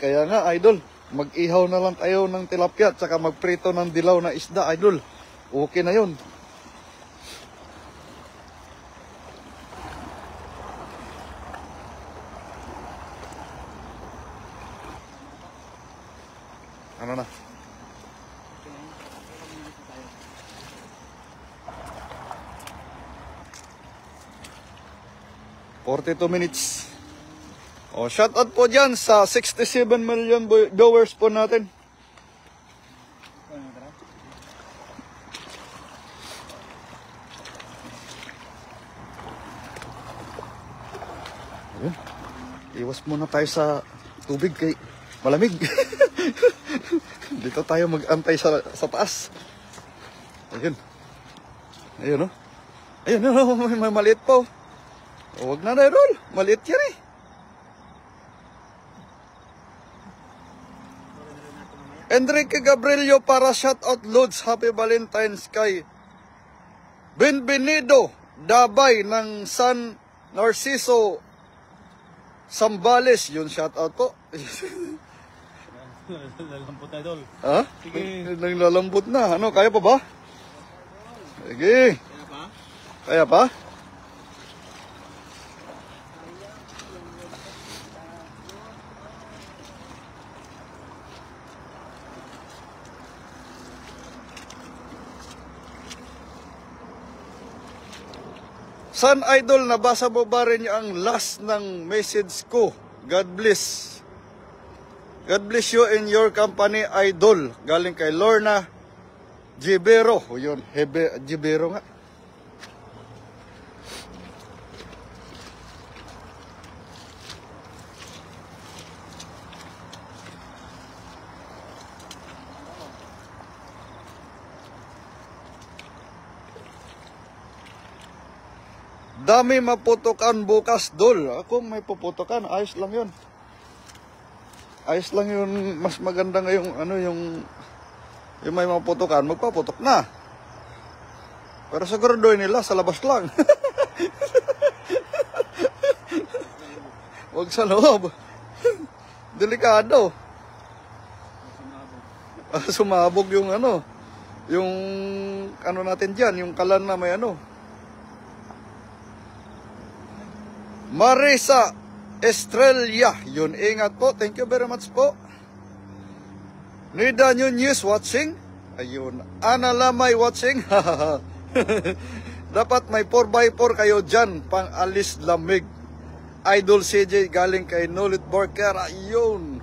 Kaya nga, Idol, mag-ihaw na lang tayo ng tilapia at saka magprito ng dilaw na isda, Idol. Okay na yun. Ano na? $42 minutes. Shout out po dyan sa 67 million viewers po natin. Ayun. Iwas muna tayo sa tubig kay malamig. Dito tayo mag-antay sa taas. Ayun. Ayun, no? Ayun, no? May maliit po. Huwag na, Rol. Maliit yan eh. Enrique Gabrielio para shoutout loads. Happy Valentine's kay Benvenido Dabay ng San Narciso Sambales. Yun, shoutout po. Lalambot na, Idol. Ha? Sige. Naglalambot na. Ano, kaya pa ba? Sige. Kaya pa? Kaya pa? San Idol, nabasa mo ba rin ang last ng message ko? God bless. God bless you in your company, Idol. Galing kay Lorna Gibero. O yun, Gibero nga. Dami maputukan bukas, Dol. Ako may puputukan, ayos lang yun. Ayos lang yun, mas maganda ngayong yung may maputukan, magpaputok na. Pero siguraduhin nila sa labas lang. Huwag sa loob. Delikado. Sumabog yung yung natin dyan, yung kalan na may Marisa Estrella, yun, ingat po. Thank you very much po. Nida New News watching. Ayun. Ana Lamay watching. Dapat may 4x4 kayo dyan, pang alis lamig. Idol CJ galing kay Nolit Barker. Ayun.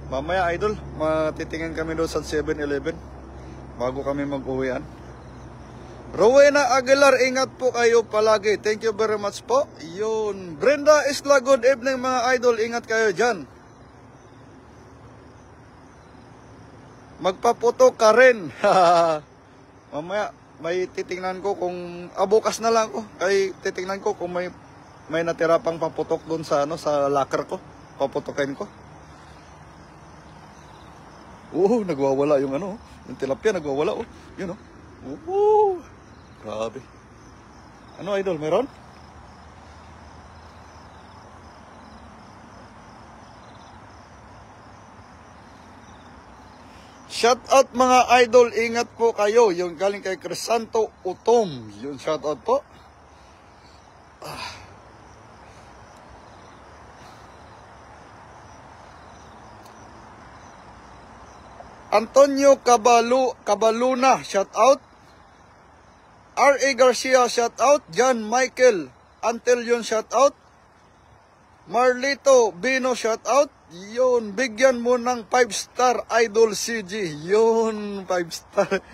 Mamaya idol, matitingin kami doon sa 7-Eleven bago kami mag-uwian. Rowena Aguilar, ingat po kayo palagi. Thank you very much po. Ayun. Brenda Isla, good evening mga idol. Ingat kayo dyan. Magpaputo ka rin. Mamaya may titingnan ko kung bukas na lang ko. Kay titingnan ko kung may natira pang paputok doon sa sa locker ko. Paputokin ko. Nagwawala yung yung tilapia nagwawala Yun grabe. Ano idol, meron? Shout out mga idol, ingat po kayo. Yung galing kay Crisanto Utom. Yun, shout out po. Antonio Cabaluna, shout out. R.A. Garcia, shout out. John Michael Antellion, shout out. Marlito Bino, shout out. Yun, bigyan mo ng 5-star Idol CG. Yun, 5-star.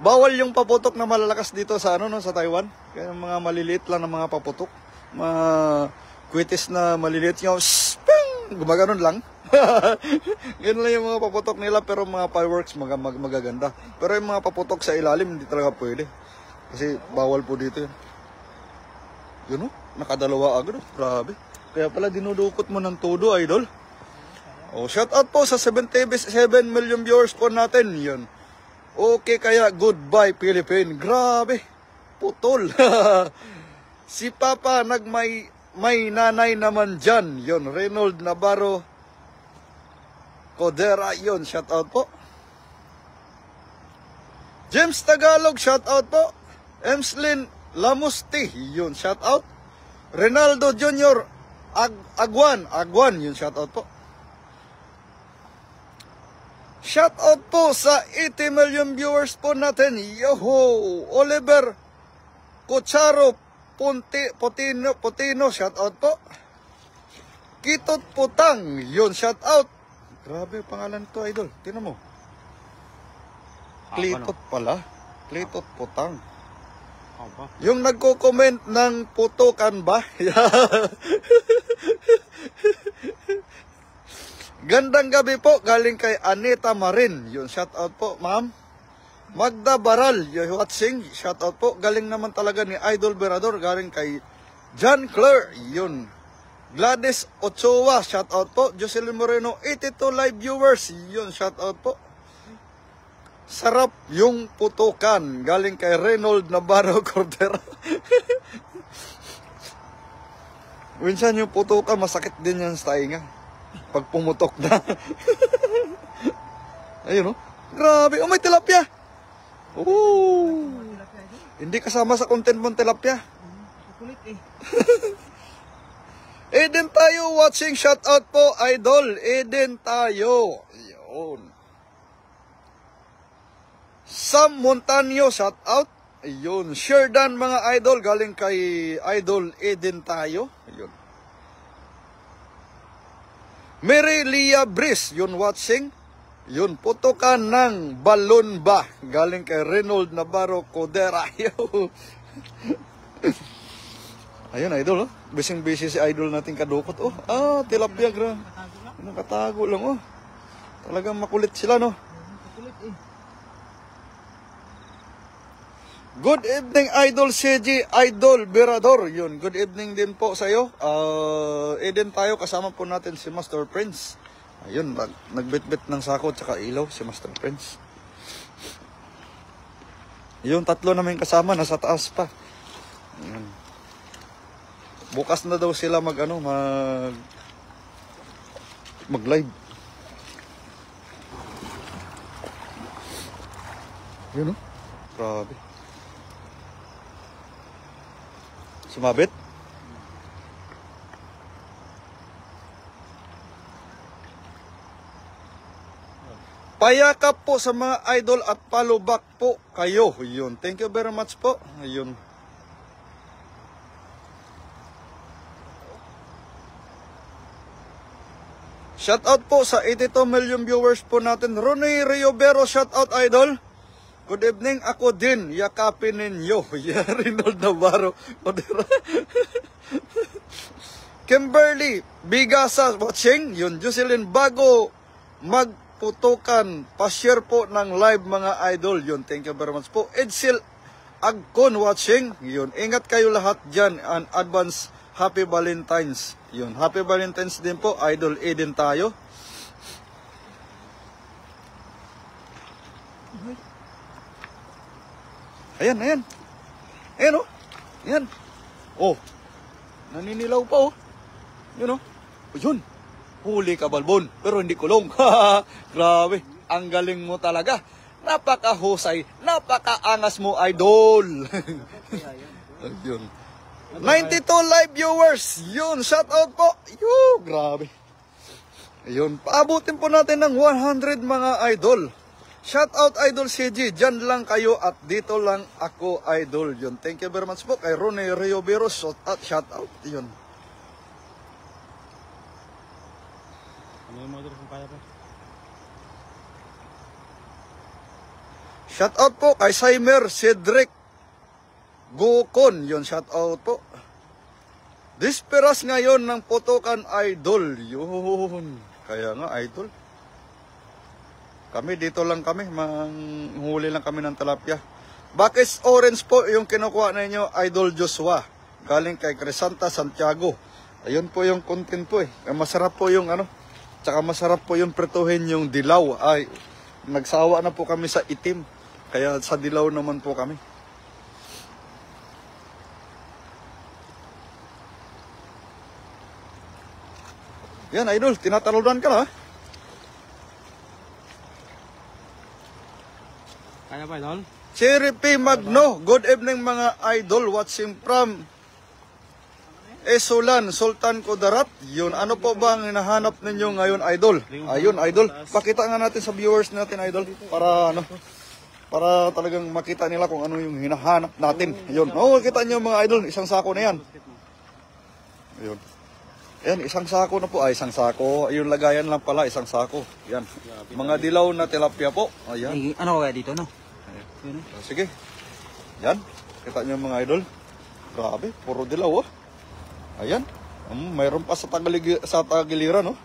Bawal yung paputok na malalakas dito sa sa Taiwan. Kaya mga maliliit lang na mga paputok. Mga kwitis na maliliit yung gumaganon lang. Ganun lang yung mga paputok nila, pero mga fireworks magaganda. Pero yung mga paputok sa ilalim hindi talaga pwede. Kasi bawal po dito yun. Yun nakadalawa agad. Grabe. Kaya pala dinudukot mo ng todo, idol. Shout out po sa 7 million viewers po natin. Yun. Okay, kaya goodbye Philippine. Grabe. Putol. Si Papa may nanay naman dyan. Yun, Reynold Navarro Codera. Yun, shout out po. James Tagalog, shout out po. Emslin Lamusti. Yun, shout out. Ronaldo Jr. Agwan, yun, shout out po. Shout out po sa 80 million viewers po natin. Yoho! Oliver Cocharo Potino, shout out po. Kitot Putang, yun, shout out. Grabe pangalan to, idol. Tingnan mo. Klitot pala. Klitot Putang. Yung nagko-comment ng putukan ba? Gandang gabi po, galing kay Anita Marin. Yun, shout out po, ma'am. Magda Baral, you watching, shout out po. Galing naman talaga ni Idol Berador, galing kay John Clare. Yun. Gladys Ochoa, shout out po. Jocelyn Moreno, 82 live viewers. Yun, shout out po. Sarap yung putukan, galing kay Reynold Navarro Cordero. Minsan yung putukan, masakit din yan sa tainga. Pag pumutok na. Ayun grabe, may tilapia. Hindi kasama sa content mong tilapia. Kulit Eden tayo watching, shout out po idol. Eden tayo. Ayun. Sam Montaño, shout out. Ayun. Sherdan mga idol, galing kay Idol Eden tayo. Ayun. Mary Lia Brice, yun watching. Yun, putukan ng balon ba? Galing kay Reynold Navarro Codera. Ayun, idol, Bising-busy si idol natin kadukot. Tilapia, nakatago lang, Talagang makulit sila, Good evening, Idol CG, Idol Berador. Yun, good evening din po sa iyo. Eden tayo, kasama po natin si Master Prince. Ayun, nagbitbit ng sako at ilaw si Master Prince. Yung tatlo namin kasama, nasa taas pa. Ayun. Bukas na daw sila mag-live. Yun, grabe. Sumabit? Payakap po sa mga idol at follow back po kayo. Yun. Thank you very much po. Ayun. Shout out po sa 82 million viewers po natin. Ronnie Riobero, shout out idol. Good evening, ako din. Yakapin ninyo. Yeah, Reynold Navarro. Kimberly Bigasa watching. Yun, Jocelyn, bago magputukan, pa-share po ng live mga idol. Yun, thank you very much po. Edsel Agcon watching. Yun, ingat kayo lahat dyan. And advance Happy Valentine's. Yun, Happy Valentine's din po. Idol Eden tayo. Ayan, ayan. Ayan, oh. Ayan. Oh. Naninilaw pa, oh. Yun, oh. Oh, yun. Huli ka, Balbon. Pero hindi kulong. Grabe. Ang galing mo talaga. Napakahusay. Napakaangas mo, idol. Yun. 92 live viewers. Yun. Shout out po. Yun. Grabe. Ayun. Paabutin po natin ng 100 mga idol. Shout out Idol CG, dyan lang kayo at dito lang ako idol. Yun. Thank you very much po kay Ronnie Riobero. Shout out. Yun. Shout out po kay Simer Cedric Gukon. Yun, shout out po. Disperas ngayon ng putukan idol. Yun. Kaya nga idol. Kami, dito lang kami, manghuli lang kami ng tilapia. Bakit orange po yung kinukuha ninyo, Idol Joshua? Galing kay Crescenta Santiago. Ayun po yung content po eh. Masarap po yung ano, tsaka masarap po yung pretuhin yung dilaw. Ay, nagsawa na po kami sa itim. Kaya sa dilaw naman po kami. Yan, Idol, tinatalunan ka na ha? Kaya ba, idol? Cherry P. Magno, good evening mga idol, watching from Esulan, Sultan Kudarat. Yun, ano po ba ang hinahanap ninyo ngayon, idol? Ayun, idol, pakita nga natin sa viewers natin, idol, para ano, para talagang makita nila kung ano yung hinahanap natin. Yun, kita nyo mga idol, isang sako na yan. Ayun. Ayan, isang sako na po. Ay, isang sako. Yung lagayan lang pala, isang sako. Yan. Mga dilaw na tilapia po. Ayan. Ano kaya dito, no? Sige. Yan. Kita nyo mga idol. Grabe, puro dilaw, oh. Ayan. Mayroon pa sa tagiliran, oh.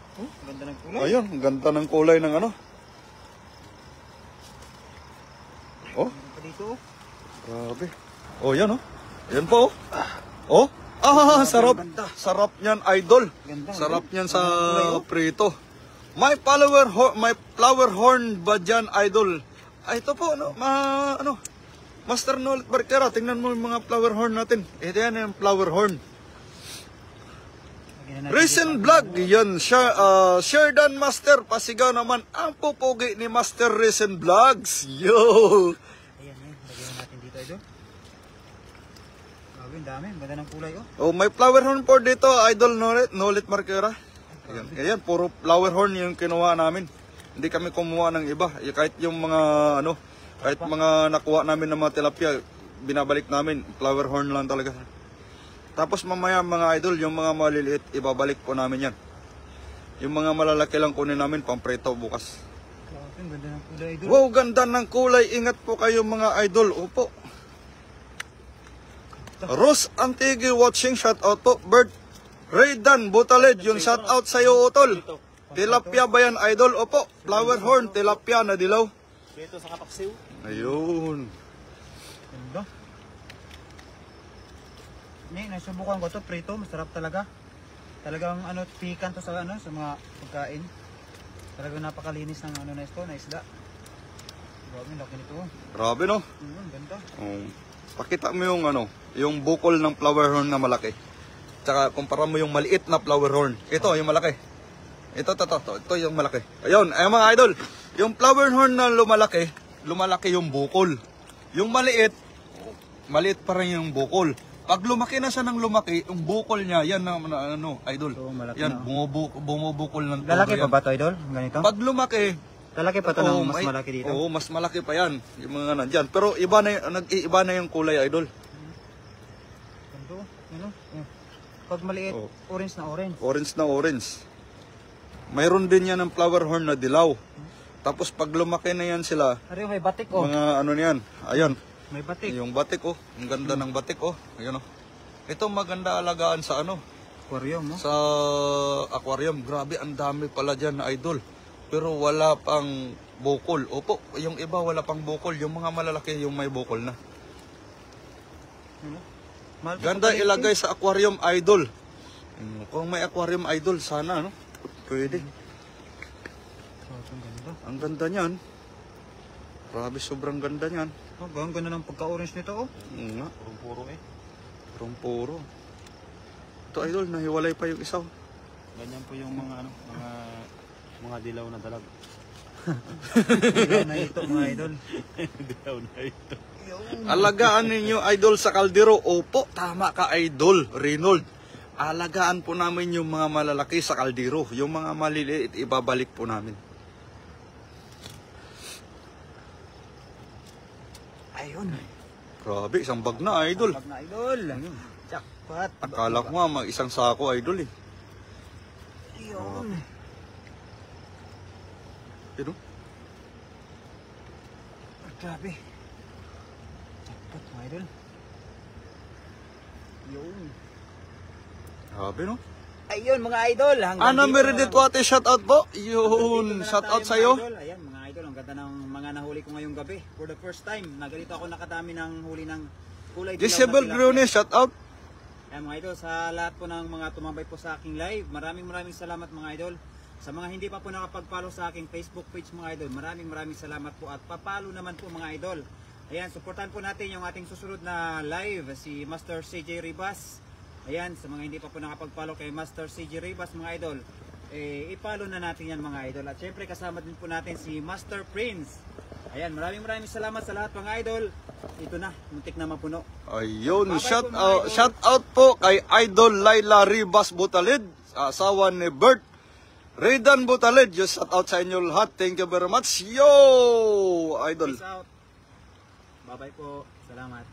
Ganda ng kulay. Ayun, ganda ng kulay ng ano. Oh. Dito. Grabe. Oh, yan, oh. Ayan po, oh. Oh. Sarap. Sarap niyan, idol. Sarap niyan sa prito. May flower horn ba dyan, idol? Ay, ito po, no? Master Nolet Barquera, tingnan mo yung mga flower horn natin. Ito yan yung flower horn. Recent vlog, yan. Sherdan Master, pasigaw naman ang pupugi ni Master Recent Vlogs. Yo! Ayan, lagyan natin dito, idol. Ang dami, ganda ng kulay, oh. Oh, may flower horn po dito, Idol Nolet Marquera. Ayan, puro flower horn yung kinuha namin. Hindi kami kumuha ng iba. Kahit yung mga kahit mga nakuha namin ng mga tilapia, binabalik namin, flower horn lang talaga. Tapos mamaya mga idol, yung mga maliliit, ibabalik po namin yan. Yung mga malalaki lang kunin namin, pampreto bukas. Ganda ng kulay, idol. Wow, ganda ng kulay. Ingat po kayo mga idol. Opo. Rose Antigui watching, shout out po. Bird Raydan Butaled, yung shout out sa iyo, utol. Tilapia ba yan, idol? Opo, flower horn, tilapia na dilaw. Dito sa kapaksiw. Ayun. Ganda. Nasubukan ko to, prito, masarap talaga. Talagang ano, pikan to sa ano, sa mga pagkain. Talagang napakalinis ng ano na ito, na isda. Grabe, laki nito. Grabe, no? Ganda. Pakita mo yung ano, yung bukol ng flower horn na malaki. Tsaka kumpara mo yung maliit na flower horn. Ito, yung malaki. Ito yung malaki. Ayun, ay mga idol. Yung flower horn na lumalaki yung bukol. Yung maliit pa rin yung bukol. Pag lumaki na siya ng lumaki, yung bukol niya, yan na ano, idol. So, yan, bumubukol ng todo. Lalaki pa ba ito, idol? Ganito? Pag lumaki, Talaki pa to ng mas may- malaki dito. Oo, mas malaki pa yan. Yung mga nandyan. Pero iba na, nag-iiba na yung kulay, idol. Ito, ano? Pag maliit, Oh. orange na orange. Orange na orange. Mayroon din yan ng flower horn na dilaw. Tapos pag lumaki na yan sila, Ari, may batik oh. mga ano niyan. Ayan, May batik. yung batik oh. Ang ganda ng batik oh. Ayan oh. Ito maganda alagaan sa ano, Aquarium mo. sa aquarium. Grabe, ang dami pala dyan na idol. Pero wala pang bukol. Opo, yung iba wala pang bukol. Yung mga malalaki yung may bukol na. Mahal pa Ganda pala ilagay sa aquarium, idol. Kung may aquarium, idol, sana, no? Pwede. Oh, ang ganda. Ang ganda niyan. Grabe, sobrang ganda niyan. Oh, ang ganda ng pagka-orange nito oh. Nga, Puro eh. puro. Ito, idol, nahiwalay pa yung isa. Ganyan po yung mga ano, mga dilaw na dalag. na ito mga idol. Dilaw na ito. Alagaan ninyo, idol, sa kaldero. Opo, tama ka, idol, Reynold. Alagaan po namin yung mga malalaki sa kaldero. Yung mga maliliit, ibabalik po namin. Ayun. Grabe, isang bag na, idol. Pag na idol. Jackpot. Akala ko nga, isang sako, idol, eh. Ayun. Pero, Grabe. Jackpot mga idol. Yun. grabe, no? Ayun mga idol. Ana Meredith Wate, shout out po. Yun, shout out sa'yo. Ayan mga idol, ang ganda ng mga nahuli ko ngayong gabi. For the first time, na ganito ako nakadami ng huli ng kulay dilaw na Disable tilapia. Brune, shout out. Ayan mga idol, sa lahat po ng mga tumambay po sa aking live, maraming salamat mga idol. Sa mga hindi pa po nakapag-follow sa aking Facebook page mga idol, maraming salamat po at papalo naman po mga idol. Ayan, supportan po natin yung ating susunod na live, si Master CJ Ribas. Ayan, sa mga hindi pa po nakapag-follow kay Master CJ Ribas mga idol, i-follow na natin yan mga idol. At syempre kasama din po natin si Master Prince. Ayan, maraming salamat sa lahat mga idol. Ito na, muntik na mapuno. Ayun, Bye-bye shout po, mga out, idol. shout out po kay Idol Laila Ribas Butalid, asawa ni Bert Redan Butalid. Just shout out sa inyo lahat. Thank you very much. Yo, Idol. Peace out. Bye-bye po. Salamat.